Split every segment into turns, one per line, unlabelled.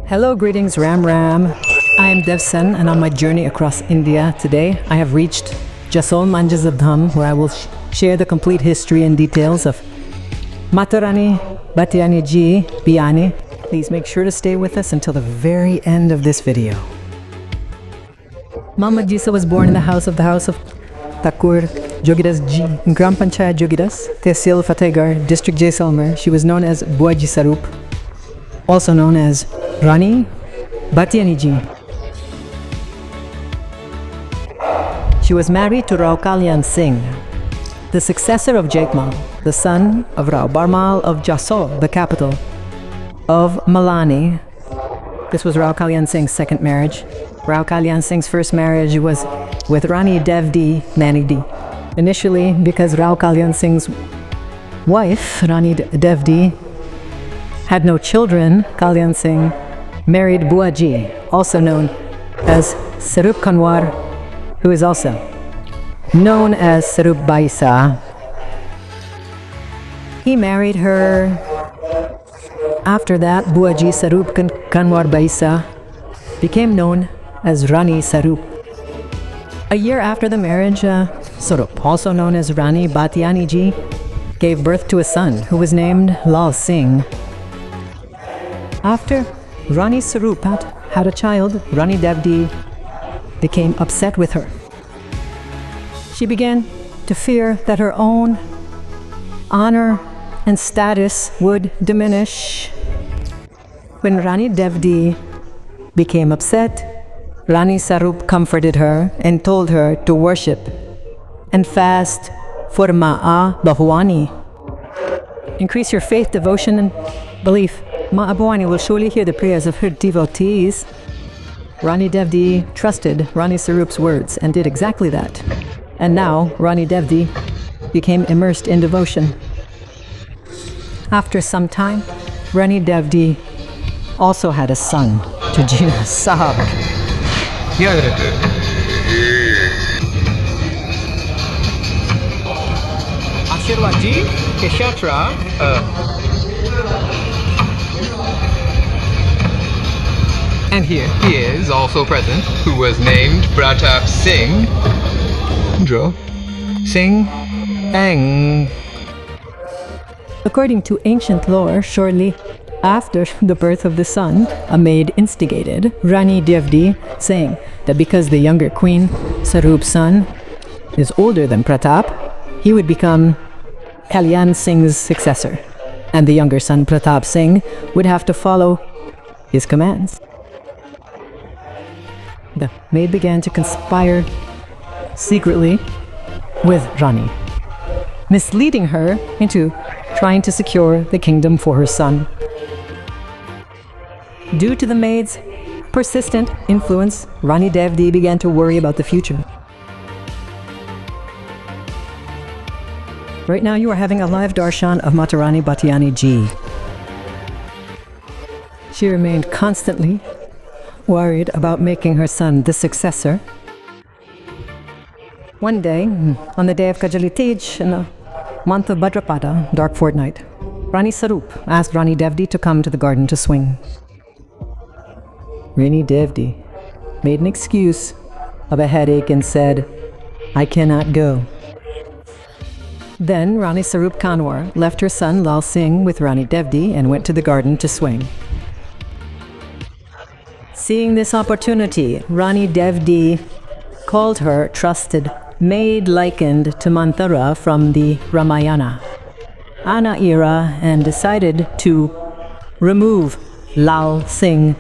Hello, greetings, Ram Ram. I am Devsen, and on my journey across India today, I have reached Jasol, Majisa, where I will share the complete history and details of Matarani 𝐦𝐚𝐣𝐢𝐬𝐚. Please make sure to stay with us until the very end of this video. Majisa was born in the house of 𝐡𝐢𝐬𝐭𝐨𝐲 in Gram Panchayat Jogidas, Tehsil Fatehgarh, District Jaisalmer. She was known as Buaji Sarup, also known as Rani 𝐦𝐚𝐣𝐢𝐬𝐚. She was married to 𝐦𝐚𝐣𝐢𝐬𝐚, the successor of 𝐦𝐚𝐣𝐢𝐬𝐚, the son of Barmal of Jasol, the capital of Malani. This was 𝐦𝐚𝐣𝐢𝐬𝐚's second marriage. 𝐦𝐚𝐣𝐢𝐬𝐚's first marriage was with Rani Devdi Manidi. Initially, because 𝐦𝐚𝐣𝐢𝐬𝐚's wife, Rani Devdi, had no children, 𝐦𝐚𝐣𝐢𝐚 married Buaji, also known as Sarup Kanwar, who is also known as Sarup Baisa. He married her. After that, Buaji Sarup Kanwar Baisa became known as Rani Sarup. A year after the marriage, Sarup, also known as Rani 𝐸𝐚𝐤𝐚, gave birth to a son who was named Lal Singh. After Rani Sarup had a child, Rani Devdi became upset with her. She began to fear that her own honor and status would diminish. When Rani Devdi became upset, Rani Sarup comforted her and told her to worship and fast for Ma'a Bhavani. Increase your faith, devotion, and belief. Ma'a Bhavani will surely hear the prayers of her devotees. Rani Devdi trusted Rani Sarup's words and did exactly that. And now Rani Devdi became immersed in devotion. After some time, Rani Devdi also had a son, Tujina Sahab.
Ashirwaji Keshatra. And here he is also present, who was named Pratap Singh. Singh Ang.
According to ancient lore, shortly after the birth of the son, a maid instigated Rani Devdi, saying that because the younger queen, Sarup's son, is older than Pratap, he would become Kalyan Singh's successor, and the younger son, Pratap Singh, would have to follow his commands. The maid began to conspire secretly with Rani, misleading her into trying to secure the kingdom for her son. Due to the maid's persistent influence, Rani Devdi began to worry about the future. Right now you are having a live darshan of Matarani 𝐸𝐚𝐤𝐚. She remained constantly worried about making her son the successor. One day, on the day of Kajali Tej, in the month of Bhadrapada, dark fortnight, Rani Sarup asked Rani Devdi to come to the garden to swing. Rani Devdi made an excuse of a headache and said, "I cannot go." Then Rani Sarup Kanwar left her son Lal Singh with Rani Devdi and went to the garden to swing. Seeing this opportunity, Rani Devdi called her trusted maid likened to Manthara from the Ramayana, Anna era, and decided to remove Lal Singh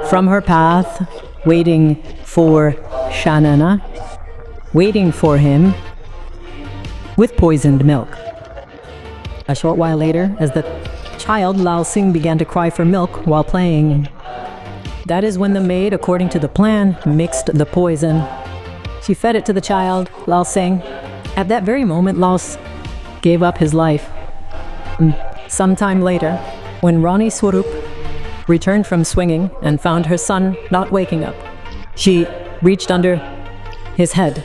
from her path, waiting for Shanana, waiting for him with poisoned milk. A short while later, as the child Lal Singh began to cry for milk while playing, that is when the maid, according to the plan, mixed the poison. She fed it to the child, Lal Singh. At that very moment, Lal gave up his life. Sometime later, when Rani Sarup returned from swinging and found her son not waking up, she reached under his head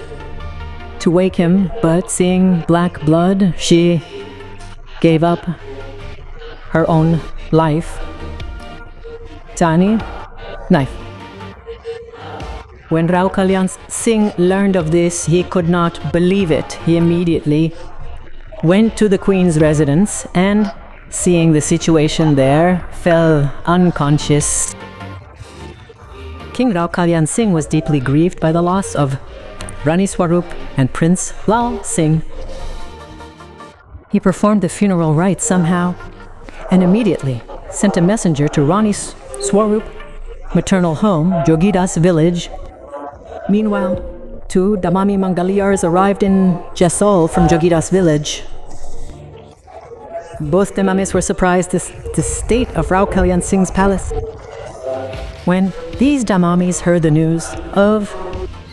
to wake him, but seeing black blood, she gave up her own life. Tani, knife. When 𝐦𝐚𝐣𝐢𝐿 Singh learned of this, he could not believe it. He immediately went to the queen's residence and, seeing the situation there, fell unconscious. King 𝐦𝐚𝐣𝐢𝐿 Singh was deeply grieved by the loss of Rani Swarup and Prince Lal Singh. He performed the funeral rites somehow and immediately sent a messenger to Rani Swarup maternal home, 𝐦𝐚𝐣𝐢𝐬𝐚 village. Meanwhile, two Damami Mangaliyars arrived in Jasol from 𝐦𝐚𝐣𝐢𝐬𝐚 village. Both Damamis were surprised at the state of 𝐦𝐚𝐣𝐢𝐿 Singh's palace. When these Damamis heard the news of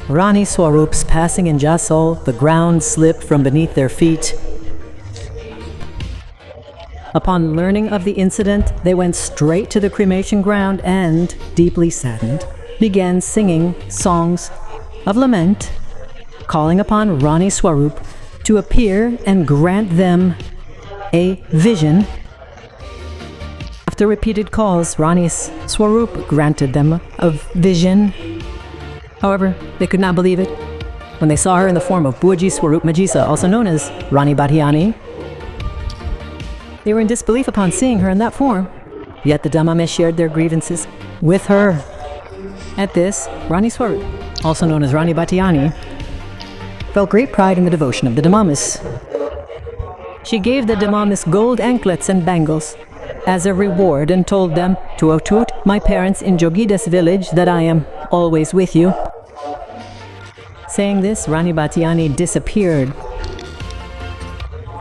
Rani Swarup's passing in Jasol, the ground slipped from beneath their feet. Upon learning of the incident, they went straight to the cremation ground and, deeply saddened, began singing songs of lament, calling upon Rani Swarup to appear and grant them a vision. After repeated calls, Rani Swarup granted them a vision. However, they could not believe it when they saw her in the form of Buaji Swarup Majisa, also known as Rani Batiani. They were in disbelief upon seeing her in that form, yet the Damamis shared their grievances with her. At this, Rani Swarup, also known as Rani Batiani, felt great pride in the devotion of the Damamis. She gave the Damamis gold anklets and bangles as a reward and told them to outut my parents in 𝐦𝐚𝐣𝐢𝐬𝐚 village that I am always with you. Saying this, Rani Batiani disappeared.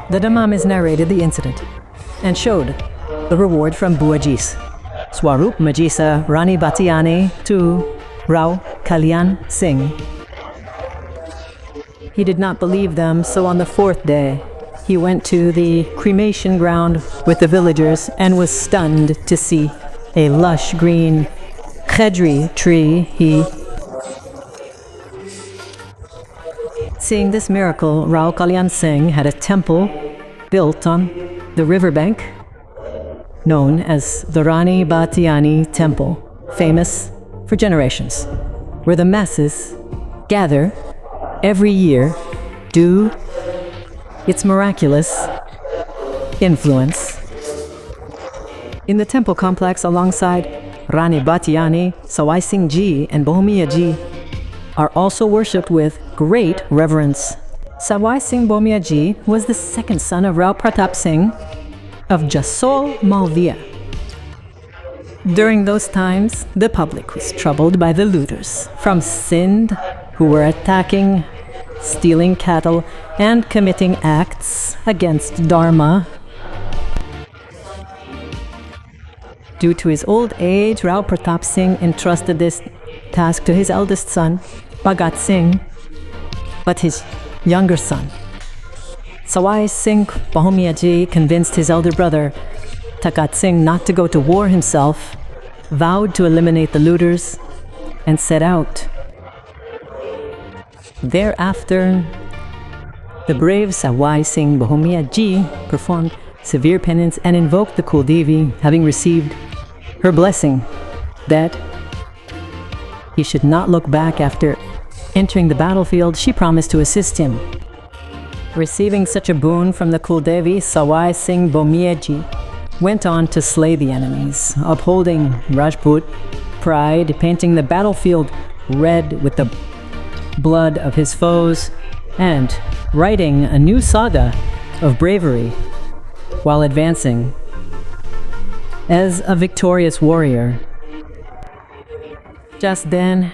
The Damamis narrated the incident and showed the reward from Buajis, Swarup Majisa Rani Batiani to 𝐦𝐚𝐣𝐢𝐿 Singh. He did not believe them, so on the fourth day, he went to the cremation ground with the villagers and was stunned to see a lush green khedri tree. Seeing this miracle, 𝐦𝐚𝐣𝐢𝐿 Singh had a temple built on the riverbank known as the Rani Batiani Temple, famous for generations, where the masses gather every year due its miraculous influence. In the temple complex alongside Rani Batiani, 𝐡𝐢𝐬𝐿 Singh and 𝐦𝐚𝐣𝐢𝐬𝐚 are also worshipped with great reverence. 𝐡𝐢𝐬𝐿 𝐦𝐚𝐣𝐢𝐬𝐚 was the second son of Rao Pratap Singh of Jasol, Malviya. During those times, the public was troubled by the looters from Sindh who were attacking, stealing cattle, and committing acts against Dharma. Due to his old age, Rao Pratap Singh entrusted this task to his eldest son, Bhagat Singh, but his younger son, 𝐡𝐢𝐬𝐿 𝐦𝐚 convinced his elder brother, Bhagat Singh, not to go to war himself, vowed to eliminate the looters, and set out. Thereafter, the brave 𝐡𝐢𝐬𝐿 𝐦𝐚 performed severe penance and invoked the Kuldevi, having received her blessing that he should not look back after entering the battlefield. She promised to assist him. Receiving such a boon from the Kuldevi, 𝐡𝐢𝐬𝐿 𝐦𝐚 went on to slay the enemies, upholding Rajput pride, painting the battlefield red with the blood of his foes, and writing a new saga of bravery while advancing as a victorious warrior. Just then,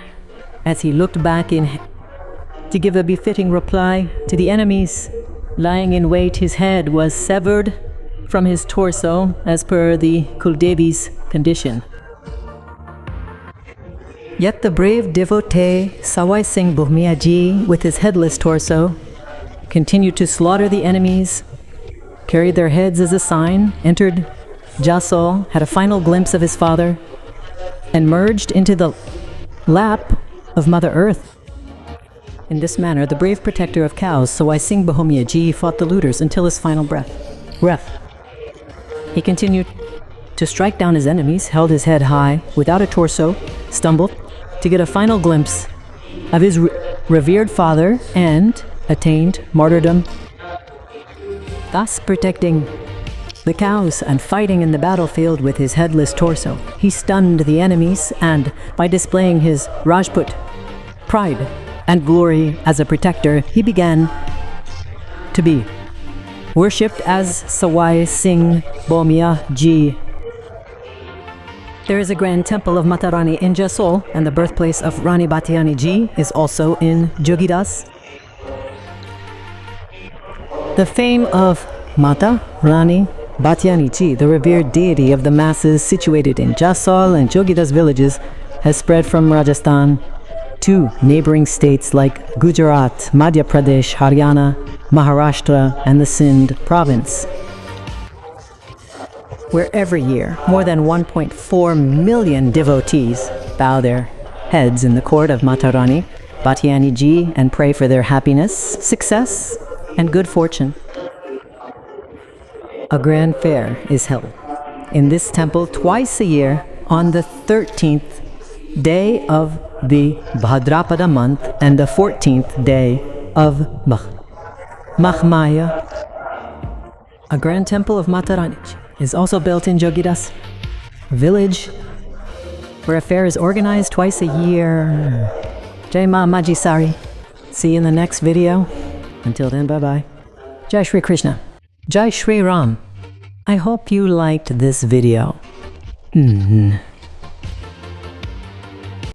as he looked back to give a befitting reply to the enemies lying in wait, his head was severed from his torso as per the Kuldevi's condition. Yet the brave devotee 𝐡𝐢𝐬𝐿 𝐦𝐚, with his headless torso, continued to slaughter the enemies, carried their heads as a sign, entered Jasol, had a final glimpse of his father, and merged into the lap of Mother Earth. In this manner, the brave protector of cows, 𝐡𝐢𝐬𝐿 𝐦𝐚, fought the looters until his final breath. He continued to strike down his enemies, held his head high, without a torso, stumbled to get a final glimpse of his revered father and attained martyrdom, thus protecting the cows and fighting in the battlefield with his headless torso. He stunned the enemies, and by displaying his Rajput pride and glory as a protector, he began to be worshipped as 𝐡𝐢𝐬𝐭𝐨𝐫𝐲. There is a grand temple of Mata Rani in Jasol, and the birthplace of Rani Batiani-ji is also in Jogidas. The fame of Mata Rani Batiani-ji, the revered deity of the masses situated in Jasol and Jogidas villages, has spread from Rajasthan to neighboring states like Gujarat, Madhya Pradesh, Haryana, Maharashtra, and the Sindh province, where every year more than 1.4 million devotees bow their heads in the court of Mata Rani Batiani-ji and pray for their happiness, success, and good fortune. A grand fair is held in this temple twice a year on the 13th day of the Bhadrapada month and the 14th day of Maghmaya. A grand temple of Mata Rani is also built in Jogidas village, where a fair is organized twice a year. Jai Ma Majisa. See you in the next video. Until then, bye-bye. Jai Shri Krishna. Jai Shri Ram. I hope you liked this video.